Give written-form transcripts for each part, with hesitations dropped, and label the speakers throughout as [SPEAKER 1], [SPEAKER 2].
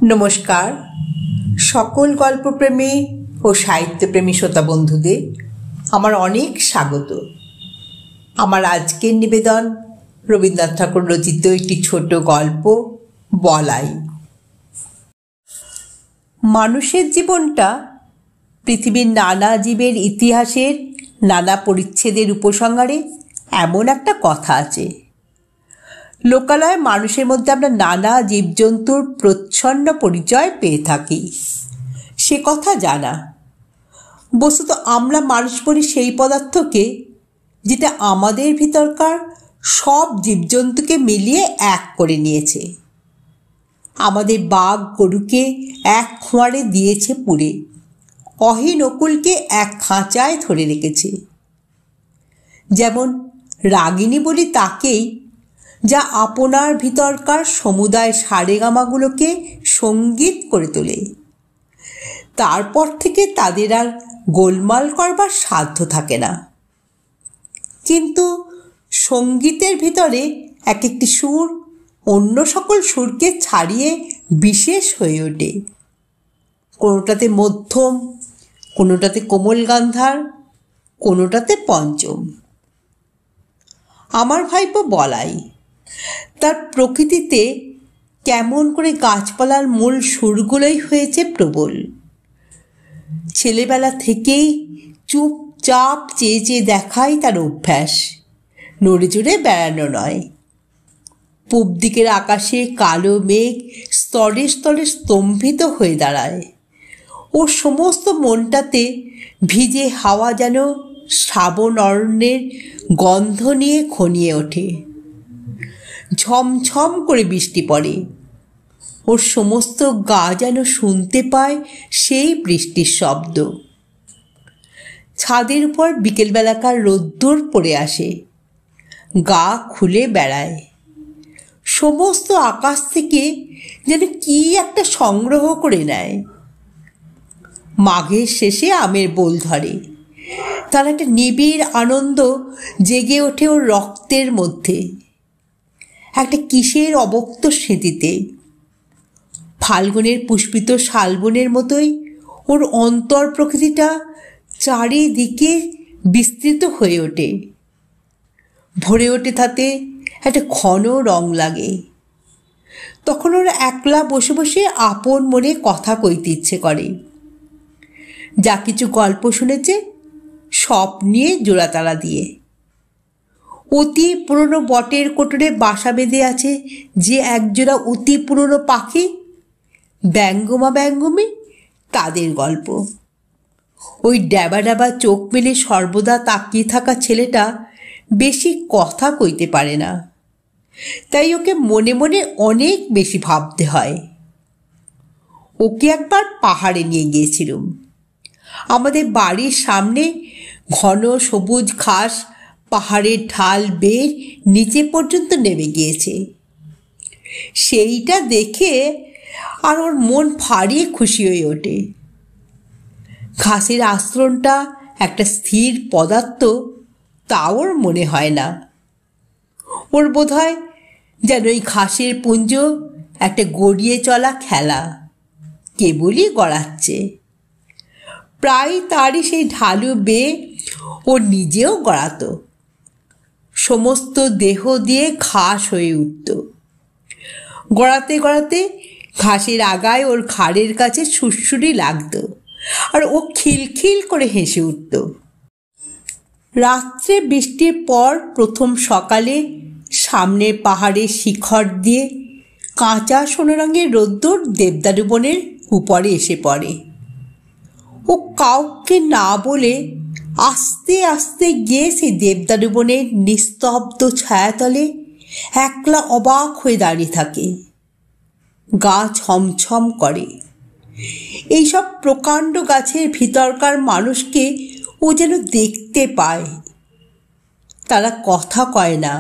[SPEAKER 1] নমস্কার সকল গল্পপ্রেমী ও সাহিত্যপ্রেমী শ্রোতা বন্ধুদের আমার অনেক স্বাগত। আমার আজকের নিবেদন রবীন্দ্রনাথ ঠাকুর রচিত একটি ছোট গল্প বলাই। মানুষের জীবনটা পৃথিবীর নানা জীবের ইতিহাসের নানা পরিচ্ছেদের উপসংহারে এমন একটা কথা আছে। লোকালয়ে মানুষের মধ্যে আমরা নানা জীবজন্তুর প্রচ্ছন্ন পরিচয় পেয়ে থাকি, সে কথা জানা। বস্তুত আমরা মানুষ বলি সেই পদার্থকে যেটা আমাদের ভিতরকার সব জীবজন্তুকে মিলিয়ে এক করে নিয়েছে। আমাদের বাঘ গরুকে এক খোঁয়ারে দিয়েছে পুড়ে, অহীন অকুলকে এক খাঁচায় ধরে রেখেছে। যেমন রাগিনী বলি তাকেই, যা আপনার ভিতরকার সমুদায় সারেগামাগুলোকে সঙ্গীত করে তোলে। তারপর থেকে তাদের আর গোলমাল করবার সাধ্য থাকে না। কিন্তু সঙ্গীতের ভিতরে এক একটি সুর অন্য সকল সুরকে ছাড়িয়ে বিশেষ হয়ে ওঠে। কোনোটাতে মধ্যম, কোনোটাতে কোমল গান্ধার, কোনোটাতে পঞ্চম। আমার ভাইপো বলাই, তার প্রকৃতিতে কেমন করে গাছপালার মূল সুরগুলোই হয়েছে প্রবল। ছেলেবেলা থেকেই চুপচাপ চেয়ে চেয়ে দেখাই তার অভ্যাস, নড়ে চড়ে বেড়ানো নয়। পূব দিকের আকাশে কালো মেঘ স্তরে স্তরে স্তম্ভিত হয়ে দাঁড়ায়। ওর সমস্ত মনটাতে ভিজে হাওয়া যেন শ্রাবণ অরণ্যের গন্ধ নিয়ে ঘনিয়ে ওঠে। ঝমঝম করে বৃষ্টি পড়ে, ওর সমস্ত গা যেন শুনতে পায় সেই বৃষ্টির শব্দ। ছাদের উপর বিকেলবেলাকার রোদ্দুর পড়ে আসে, গা খুলে বেড়ায়। সমস্ত আকাশ থেকে যেন কি একটা সংগ্রহ করে নেয়। মাঘের শেষে আমের বোল ধরে, তার একটা নিবিড় আনন্দ জেগে ওঠে ওর রক্তের মধ্যে, একটা কিসের অবক্ত স্মৃতিতে। ফাল্গুনের পুষ্পিত শালবনের মতোই ওর অন্তর প্রকৃতিটা চারিদিকে বিস্তৃত হয়ে ওঠে, ভরে ওঠে, তাতে একটা ঘন রং লাগে। তখন ওর একলা বসে বসে আপন মনে কথা কইতে ইচ্ছে করে। যা কিছু গল্প শুনেছে সব নিয়ে জোড়াতাড়া দিয়ে। অতি পুরনো বটের কোটরে বাসা বেঁধে আছে যে একজোড়া অতি পুরনো পাখি, ব্যঙ্গমা ব্যঙ্গমী, তাদের গল্প। ওই ড্যাবা ড্যাবা চোখ মেলে সর্বদা তাকিয়ে থাকা ছেলেটা বেশি কথা কইতে পারে না, তাই ওকে মনে মনে অনেক বেশি ভাবতে হয়। ওকে একবার পাহাড়ে নিয়ে গিয়েছিলাম। আমাদের বাড়ির সামনে ঘন সবুজ ঘাস পাহাড়ের ঢাল বেয়ে নিচে পর্যন্ত নেমে গিয়েছে। সেইটা দেখে আর ওর মন ফাড়িয়ে খুশি হয়ে ওঠে। ঘাসের আস্তরণটা একটা স্থির পদার্থ তা ওর মনে হয় না। ওর বোধ হয় যেন ওই ঘাসের পুঞ্জ একটা গড়িয়ে চলা খেলা, কেবলই গড়াচ্ছে। প্রায় তারই সেই ঢালু বেয়ে ও নিজেও গড়াতো। সমস্ত দেহ দিয়ে ঘাস হয়ে উঠত। গড়াতে গড়াতে ঘাসের আগায় ওর ঘাড়ের কাছে সুরসুরি লাগত, আর ও খিলখিল করে হেসে উঠত। রাত্রে বৃষ্টির পর প্রথম সকালে সামনের পাহাড়ের শিখর দিয়ে কাঁচা সোনা রঙের রোদ্দুর দেবদারু বনের উপরে এসে পড়ে। ও কাউকে না বলে আস্তে আস্তে গিয়ে সেই দেবদারু বনের নিস্তব্ধ ছায়াতলে একলা অবাক হয়ে দাঁড়িয়ে থাকে। গা ছমছম করে। এইসব প্রকাণ্ড গাছের ভিতরকার মানুষকে ও যেন দেখতে পায়। তারা কথা কয় না,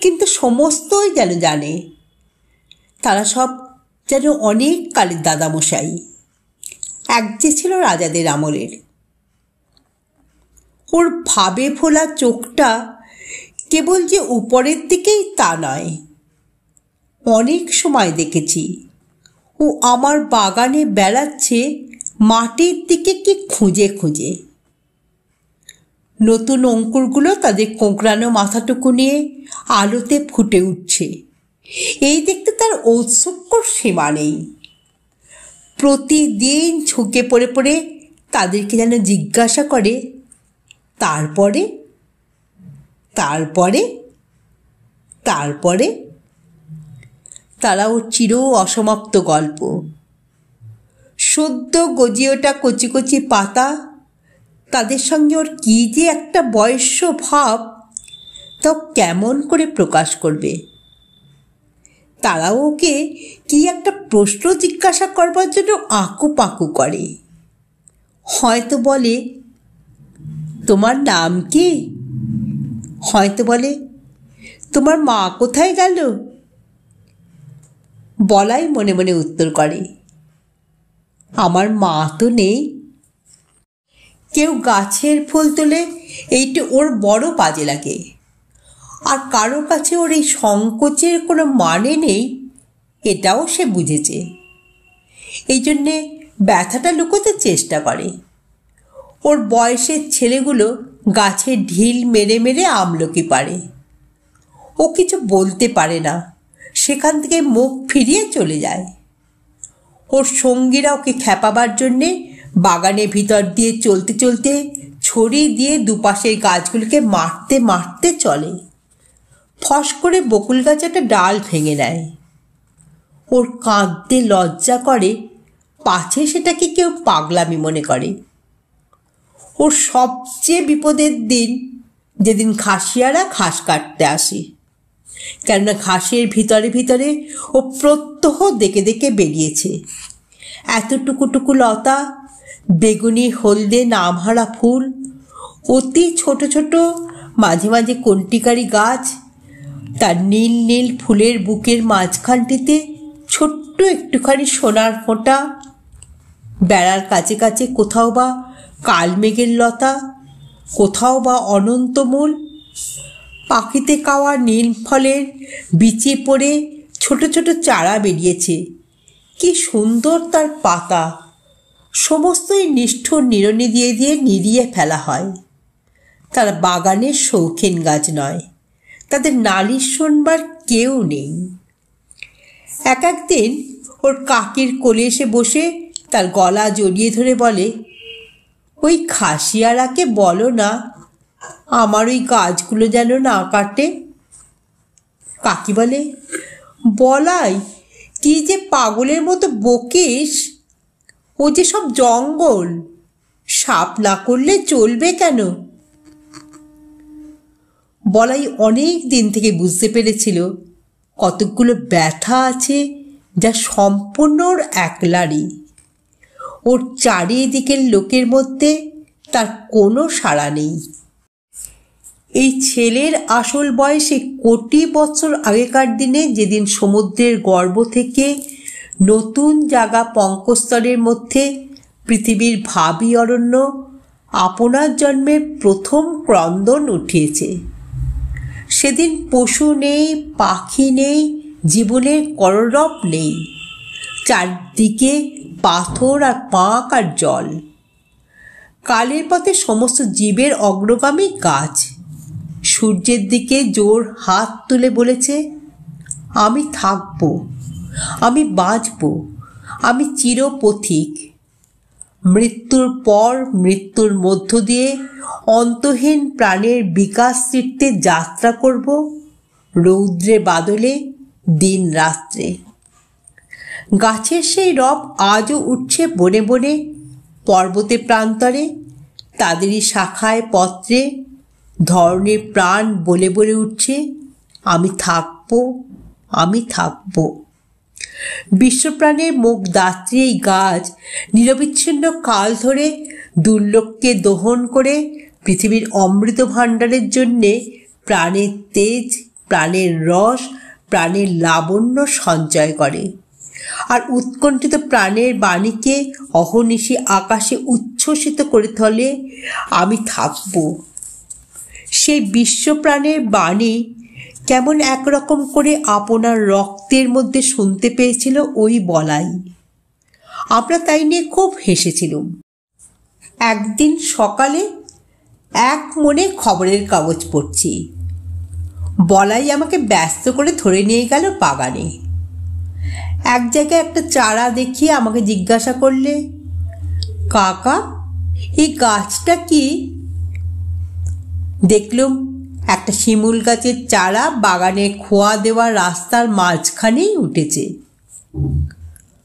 [SPEAKER 1] কিন্তু সমস্তই যেন জানে। তারা সব যেন অনেক কালের দাদামশাই, এক যে ছিল রাজাদের আমলের। ওর ভাবে ফোলা চোখটা কেবল যে উপরের দিকেই তা নয়। অনেক সময় দেখেছি ও আমার বাগানে বেড়াচ্ছে মাটির দিকে কি খুঁজে খুঁজে। নতুন অঙ্কুরগুলো তাদের কোঁকড়ানো মাথাটুকু নিয়ে আলোতে ফুটে উঠছে, এই দেখতে তার ঔৎসুক্যর সীমা নেই। প্রতিদিন ঝুঁকে পড়ে পড়ে তাদেরকে যেন জিজ্ঞাসা করে, তারপরে তারপরে তারপরে তারা ওর চির অসমাপ্ত গল্প। সদ্য গজিয়ে ওঠা কচি কচি পাতা, তাদের সঙ্গে ওর কী যে একটা বয়স্য ভাব, তা কেমন করে প্রকাশ করবে? তারাও ওকে কি একটা প্রশ্ন জিজ্ঞাসা করবার জন্য আঁকু পাকু করে। হয়তো বলে, তোমার নাম কি? হয়তো বলে, তোমার মা কোথায় গেল? বলাই মনে মনে উত্তর করে, আমার মা তো নেই। কেউ গাছের ফুল তোলে, এইটা ওর বড় বাজে লাগে। আর কারো কাছে ওর এই সংকোচের কোনো মানে নেই, এটাও সে বুঝেছে। এই জন্যে ব্যথাটা লুকোতে চেষ্টা করে। ওর বয়সের ছেলেগুলো গাছে ঢিল মেরে মেরে আমলকি পারে। ও কিছু বলতে পারে না, সেখান থেকে মুখ ফিরিয়ে চলে যায়। ওর সঙ্গীরা ওকে খেপাবার জন্যে বাগানের ভিতর দিয়ে চলতে চলতে ছড়ি দিয়ে দুপাশের গাছগুলোকে মারতে মারতে চলে। ফস করে বকুল গাছে একটা ডাল ভেঙে নেয়। ওর কাঁদতে লজ্জা করে, পাছে সেটাকে কেউ পাগলামি মনে করে। ওর সবচেয়ে বিপদের দিন যেদিন খাসিয়ারা ঘাস কাটতে আসে, কেননা ঘাসের ভিতরে ভিতরে ও প্রত্যহ দেখে দেখে বেরিয়েছে। এতটুকুটুকু লতা, বেগুনি হলদে নামহারা ফুল, অতি ছোট ছোট মাঝে মাঝে কণ্টিকারি গাছ, তার নীল নীল ফুলের বুকের মাঝখানটিতে ছোট্ট একটুখানি সোনার ফোঁটা, বেড়ার কাছে কাছে কোথাও বা কালমেঘের লতা, কোথাও বা অনন্তমূল, পাখিতে খাওয়া নীল ফলের বিচে পড়ে ছোট ছোট চারা বেরিয়েছে। কি সুন্দর তার পাতা! সমস্তই নিষ্ঠুর নিড়ানি দিয়ে দিয়ে নিড়িয়ে ফেলা হয়। তারা বাগানের শৌখিন গাছ নয়, তাদের নালিশ শুনবার কেউ নেই। এক একদিন ওর কাকির কোলে এসে বসে তার গলা জড়িয়ে ধরে বলে, ওই খাসিয়ারাকে বলো না আমার ওই গাছগুলো যেন না কাটে। কাকি বলে, বলাই কি যে পাগলের মতো বকিস, ও যে সব জঙ্গল, সাপ না করলে চলবে কেন? বলাই অনেক দিন থেকে বুঝতে পেরেছিল কতকগুলো ব্যথা আছে যা সম্পূর্ণ ওর একলারই। ওর চারিদিকের লোকের মধ্যে তার কোনো সাড়া নেই। এই ছেলের আসল বয়সে কোটি বছর আগেকার দিনে, যেদিন সমুদ্রের গর্ভ থেকে নতুন জাগা পঙ্কস্তরের মধ্যে পৃথিবীর ভাবী অরণ্য আপনার জন্মের প্রথম ক্রন্দন উঠিয়েছে, সেদিন পশু নেই, পাখি নেই, জীবনের কররব নেই। চারদিকে পাথর আর পাঁক আর জল। কালের পথে সমস্ত জীবের অগ্রগামী গাছ সূর্যের দিকে জোর হাত তুলে বলেছে, আমি থাকবো, আমি বাঁচব, আমি চিরপথিক। মৃত্যুর পর মৃত্যুর মধ্য দিয়ে অন্তহীন প্রাণের বিকাশ চিত্তে যাত্রা করব, রৌদ্রে বাদলে দিন রাত্রে। গাছের সেই রব আজও উঠছে বনে বনে, পর্বতে প্রান্তরে, তাদেরই শাখায় পত্রে ধরনের প্রাণ বলে বলে উঠছে, আমি থাকবো, আমি থাকবো। বিশ্বপ্রাণের মুখ দাত্রী এই গাছ নিরবিচ্ছিন্ন কাল ধরে দুর্লভকে দহন করে পৃথিবীর অমৃত ভাণ্ডারের জন্যে প্রাণের তেজ, প্রাণের রস, প্রাণের লাবণ্য সঞ্চয় করে। আর উৎকণ্ঠিত প্রাণের বাণীকে অহর্নিশি আকাশে উচ্ছ্বসিত করে তোলে, আমি থাকব। সেই বিশ্বপ্রাণের বাণী কেমন একরকম করে আপনার রক্তের মধ্যে শুনতে পেয়েছিল ওই বলাই। আমরা তাই নিয়ে খুব হেসেছিলাম। একদিন সকালে এক মনে খবরের কাগজ পড়ছি, বলাই আমাকে ব্যস্ত করে ধরে নিয়ে গেল বাগানে। এক জায়গায় একটা চারা দেখিয়ে আমাকে জিজ্ঞাসা করলে, কাকা এই গাছটা কি? দেখলুম একটা শিমুল গাছের চারা বাগানে খোয়া দেওয়া রাস্তার মাঝখানেই উঠেছে।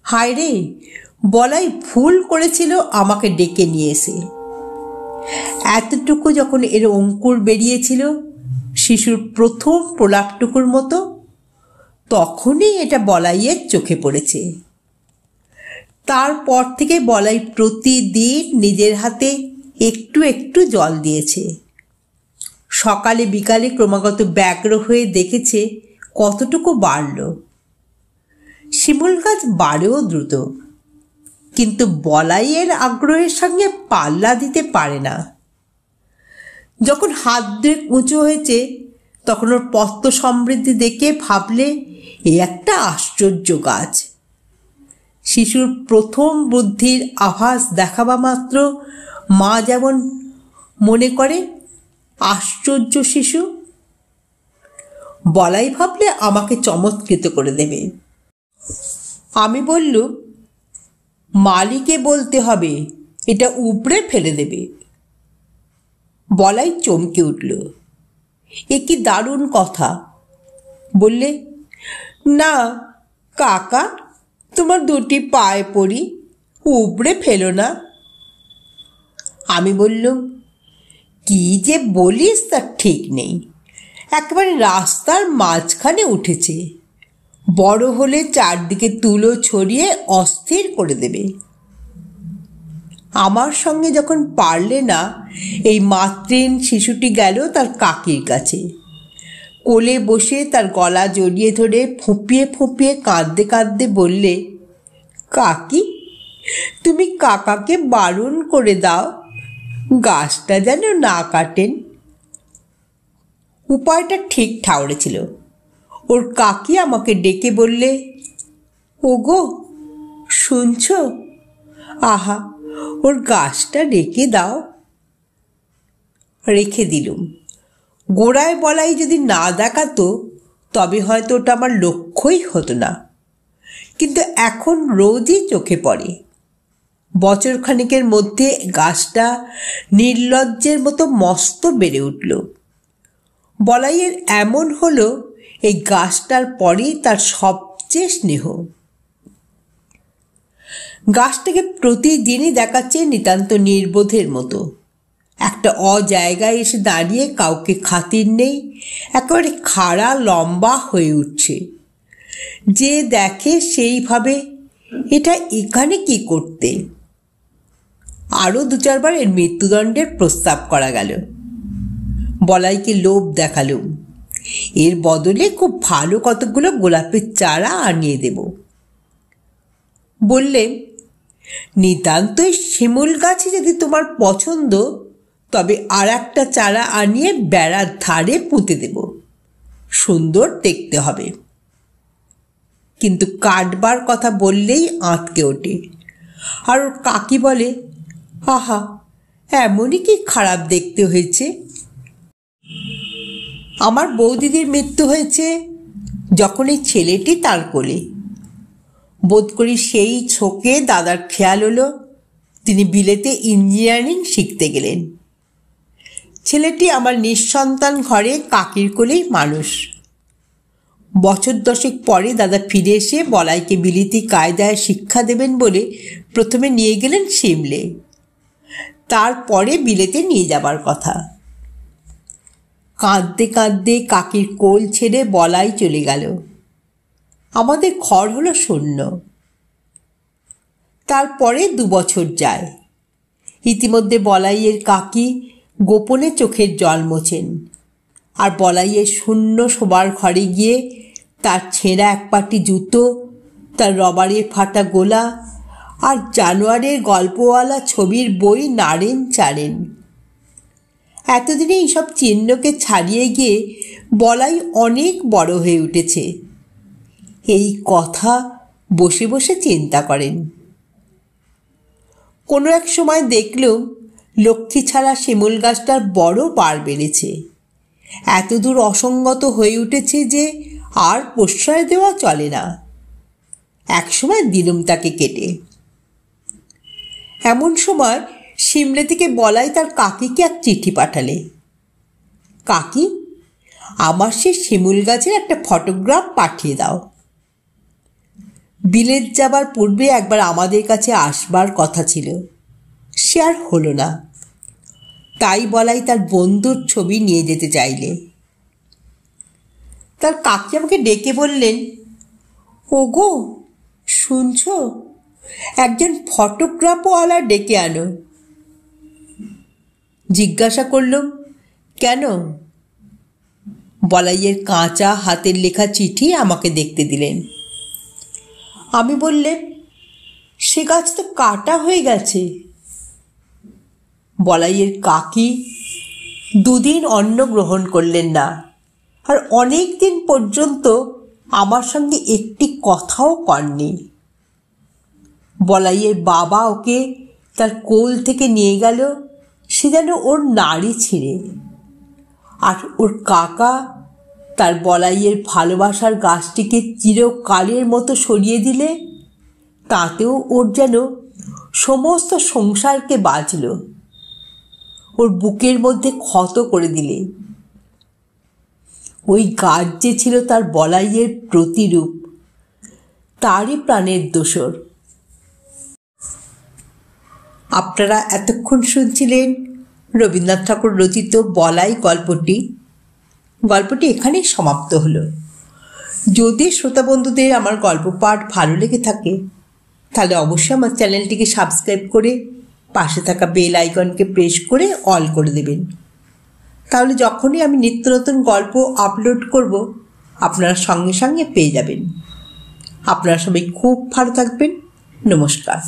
[SPEAKER 1] হায় রে, বলাই ভুল করেছিল আমাকে ডেকে নিয়ে এসে। এতটুকু যখন এর অঙ্কুর বেরিয়েছিল শিশুর প্রথম প্রলাপটুকুর মতো, তখনই এটা বলাইয়ের চোখে পড়েছে। তারপর থেকে বলাই প্রতিদিন নিজের হাতে একটু একটু জল দিয়েছে। সকালে বিকালে ক্রমাগত ব্যগ্র হয়ে দেখেছে কতটুকু বাড়ল। শিমুল গাছ বাড়েও দ্রুত, কিন্তু বলাইয়ের আগ্রহের সঙ্গে পাল্লা দিতে পারে না। যখন হাত দুয়েক উঁচু হয়েছে তখন ওর পত্র সমৃদ্ধি দেখে ভাবলে এ একটা আশ্চর্য গাছ। শিশুর প্রথম বুদ্ধির আভাস দেখাবা মাত্র মা যেমন মনে করে আশ্চর্য শিশু, বলাই ভাবলে আমাকে চমৎকৃত করে দেবে। আমি বললুম, মালিকে বলতে হবে, এটা উপড়ে ফেলে দেবে। বলাই চমকে উঠল, এ কি দারুণ কথা। বললে, না কাকা, তোমার দুটি পায়ে পড়ি, উপড়ে ফেলো না। আমি বললুম, কি যে বলিস তার ঠিক নেই, একেবারে রাস্তার মাঝখানে উঠেছে, বড় হলে চারদিকে তুলো ছড়িয়ে অস্থির করে দেবে। আমার সঙ্গে যখন পারলে না, এই মাতৃহীন শিশুটি গেল তার কাকির কাছে। কোলে বসে তার গলা জড়িয়ে ধরে ফুঁপিয়ে ফুঁপিয়ে কাঁদতে কাঁদতে বললে, কাকি তুমি কাকাকে বারণ করে দাও, গাছটা যেন না কাটেন। উপায়টা ঠিক ঠাউরেছিল। ওর কাকি আমাকে ডেকে বললে, ওগো শুনছ, আহা ওর গাছটা রেখে দাও। রেখে দিলুম। গোড়ায় বলাই যদি না দেখাতো তবে হয়তো ওটা আমার লক্ষ্যই হতো না, কিন্তু এখন রোজই চোখে পড়ে। বছরখানেকের মধ্যে গাছটা নির্লজ্জের মতো মস্ত বেড়ে উঠল। বলাইয়ের এমন হলো এই গাছটার পরেই তার সবচেয়ে স্নেহ। গাছটাকে প্রতিদিনই দেখাচ্ছে নিতান্ত নির্বোধের মতো। একটা অজায়গায় এসে দাঁড়িয়ে কাউকে খাতির নেই, একেবারে খাড়া লম্বা হয়ে উঠছে। যে দেখে সেইভাবে এটা এখানে কি করতে। আরও 2-4 বার এর মৃত্যুদণ্ডের প্রস্তাব করা গেল। বলাইকে লোভ দেখালুম, এর বদলে খুব ভালো কতগুলো গোলাপের চারা আনিয়ে দেব। বললেন, নিতান্তই শিমুল গাছে যদি তোমার পছন্দ তবে আর একটা চারা আনিয়ে বেড়ার ধারে পুঁতে দেব, সুন্দর দেখতে হবে। কিন্তু কাটবার কথা বললেই আঁতকে ওঠে। আর ওর কাকি বলে, আহা এমনই কি খারাপ দেখতে হয়েছে। আমার বৌদিদির মৃত্যু হয়েছে যখন এই ছেলেটি তার কোলে। বোধ করি সেই ছোকে দাদার খেয়াল হলো তিনি বিলেতে ইঞ্জিনিয়ারিং শিখতে গেলেন। ছেলেটি আমার নিঃসন্তান ঘরে কাকির কোলেই মানুষ। বছর 10 পরে দাদা ফিরে এসে বলাইকে বিলিতি কায়দায় শিক্ষা দেবেন বলে প্রথমে নিয়ে গেলেন সিমলে, তারপরে বিলেতে নিয়ে যাবার কথা। কাঁদতে কাঁদতে কাকির কোল ছেড়ে বলাই চলে গেল। আমাদের ঘর হলো শূন্য। তারপরে 2 বছর যায়। ইতিমধ্যে বলাইয়ের কাকি গোপনে চোখের জল মোছেন, আর বলাইয়ের শূন্য শোবার ঘরে গিয়ে তার ছেঁড়া এক পাটি জুতো, তার রবারের ফাটা গোলা আর জানোয়ারের গল্পওয়ালা ছবির বই নাড়েন চাড়েন। এতদিনে এইসব চিহ্নকে ছাড়িয়ে গিয়ে বলাই অনেক বড় হয়ে উঠেছে, এই কথা বসে বসে চিন্তা করেন। কোনো এক সময় দেখলেও লক্ষ্মী ছাড়া শিমুল গাছটার বড় বার বেড়েছে, এতদূর অসঙ্গত হয়ে উঠেছে যে আর প্রশ্রয় দেওয়া চলে না। একসময় দিলুম তাকে কেটে। এমন সময় সিমলে থেকে বলাই তার কাকিকে এক চিঠি পাঠালে। কাকি, আমার সে শিমুল গাছের একটা ফটোগ্রাফ পাঠিয়ে দাও। বিলেত যাবার পূর্বে একবার আমাদের কাছে আসবার কথা ছিল, সে আর হলো না। তাই বলাই তার বন্ধুর ছবি নিয়ে যেতে চাইলে। তার কাকি আমাকে ডেকে বললেন, ওগো শুনছ, একজন ফটোগ্রাফওয়ালা ডেকে আনো। জিজ্ঞাসা করলাম, কেন? বলাইয়ের কাঁচা হাতের লেখা চিঠি আমাকে দেখতে দিলেন। আমি বললেন, সে গাছ তো কাটা হয়ে গেছে। বলাইয়ের কাকি দুদিন অন্ন গ্রহণ করলেন না, আর অনেক দিন পর্যন্ত আমার সঙ্গে একটি কথাও কননি। বলাইয়ের বাবা ওকে তার কোল থেকে নিয়ে গেল, সে যেন ওর নাড়ি ছিঁড়ে। আর ওর কাকা তার বলাইয়ের ভালোবাসার গাছটিকে চিরকালের মতো সরিয়ে দিলে, তাতেও ওর যেন সমস্ত সংসারকে বাঁচল, ওর বুকের মধ্যে ক্ষত করে দিলে। ওই গাছ যে ছিল তার বলাইয়ের প্রতিরূপ, তারই প্রাণের দোসর। আপনারা এতক্ষণ শুনছিলেন রবীন্দ্রনাথ ঠাকুর রচিত বলাই গল্পটি। গল্পটি এখানেই সমাপ্ত হলো। যদি শ্রোতা বন্ধুদের আমার গল্প পাঠ ভালো লেগে থাকে, তাহলে অবশ্যই আমার চ্যানেলটিকে সাবস্ক্রাইব করে পাশে থাকা বেল আইকনকে প্রেস করে অল করে দেবেন। তাহলে যখনই আমি নিত্য নতুন গল্প আপলোড করব, আপনারা সঙ্গে সঙ্গে পেয়ে যাবেন। আপনারা সবাই খুব ভালো থাকবেন। নমস্কার।